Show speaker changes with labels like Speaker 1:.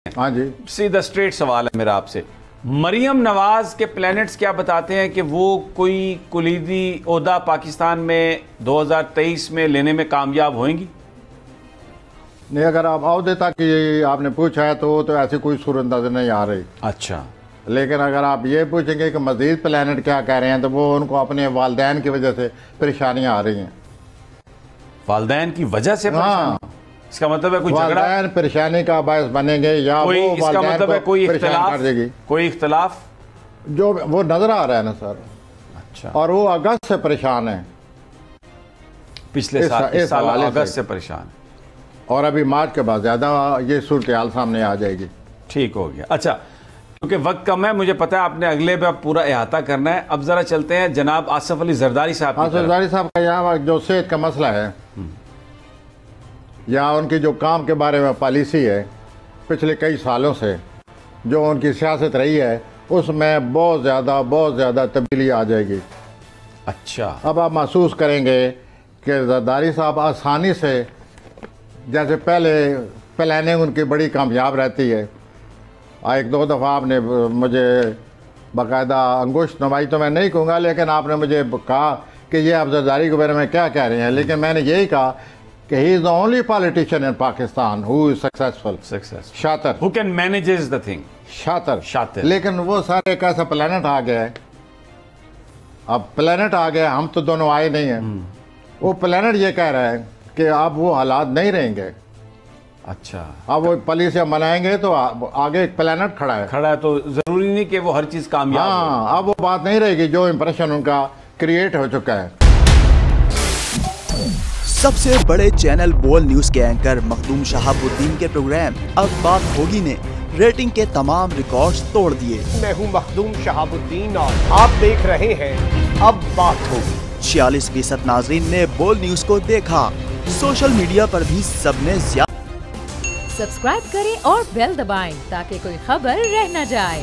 Speaker 1: हाँ जी,
Speaker 2: सीधा स्ट्रेट सवाल है मेरा आपसे। मरियम नवाज के प्लैनेट्स क्या बताते हैं कि वो कोई कुलीदी ओहदा पाकिस्तान में 2023 में लेने में कामयाब होंगी?
Speaker 1: नहीं, अगर आप अहदेता की आपने पूछा है तो ऐसी कोई सूरत नजर नहीं आ रही।
Speaker 2: अच्छा, लेकिन
Speaker 1: अगर आप ये पूछेंगे कि मजीद प्लैनेट क्या कह रहे हैं तो वो उनको अपने वालदैन की वजह से परेशानियां आ रही हैं।
Speaker 2: वालदैन की वजह से?
Speaker 1: हाँ,
Speaker 2: इसका मतलब है कोई झगड़ा,
Speaker 1: वालदैन परेशानी का बायस बनेंगे या
Speaker 2: कोई,
Speaker 1: वो
Speaker 2: इसका मतलब है कोई इख्तिलाफ
Speaker 1: कर देगी,
Speaker 2: कोई इख्तिलाफ
Speaker 1: जो वो नजर आ रहा है ना सर।
Speaker 2: अच्छा,
Speaker 1: और वो अगस्त से परेशान है,
Speaker 2: पिछले साल इस साल अगस्त से परेशान है,
Speaker 1: और अभी मार्च के बाद ज्यादा ये सूरत हाल सामने आ जाएगी।
Speaker 2: ठीक हो गया। अच्छा, क्योंकि वक्त कम है, मुझे पता है आपने अगले पे पूरा अहाता करना है। अब जरा चलते हैं जनाब आसिफ अली जरदारी साहब।
Speaker 1: आसिफ जरदारी साहब का यहाँ जो सेहत का मसला है या उनकी जो काम के बारे में पॉलिसी है पिछले कई सालों से जो उनकी सियासत रही है उसमें बहुत ज़्यादा तब्दीली आ जाएगी।
Speaker 2: अच्छा, अब
Speaker 1: आप महसूस करेंगे कि जरदारी साहब आसानी से, जैसे पहले प्लानिंग उनकी बड़ी कामयाब रहती है, एक दो दफ़ा आपने मुझे बाकायदा अंगुश्त नवाई तो मैं नहीं कहूँगा, लेकिन आपने मुझे कहा कि ये आप जरदारी के बारे में क्या कह रहे हैं, लेकिन मैंने यही कहा कि he is the only politician in Pakistan who is successful. शातिर,
Speaker 2: who can manages the thing.
Speaker 1: शातिर। लेकिन वो सारे एक ऐसा प्लेनेट आ गया है, अब प्लेनेट आ गया, हम तो दोनों आए नहीं हैं। वो प्लेनेट ये कह रहा है कि अब वो हालात नहीं रहेंगे।
Speaker 2: अच्छा,
Speaker 1: अब वो पॉलिसियां मनाएंगे तो आगे एक प्लेनेट खड़ा है
Speaker 2: तो जरूरी नहीं कि वो हर चीज कामयाब हो।
Speaker 1: हाँ, अब वो बात नहीं रहेगी जो इंप्रेशन उनका क्रिएट हो चुका है।
Speaker 3: सबसे बड़े चैनल बोल न्यूज के एंकर मखदूम शहाबुद्दीन के प्रोग्राम अब बात होगी ने रेटिंग के तमाम रिकॉर्ड्स तोड़ दिए।
Speaker 4: मैं हूं मखदूम शहाबुद्दीन और आप देख रहे हैं अब बात होगी।
Speaker 3: 46% नाजरीन ने बोल न्यूज को देखा। सोशल मीडिया पर भी सबने
Speaker 5: सब्सक्राइब करें और बेल दबाएं ताकि कोई खबर रह न जाए।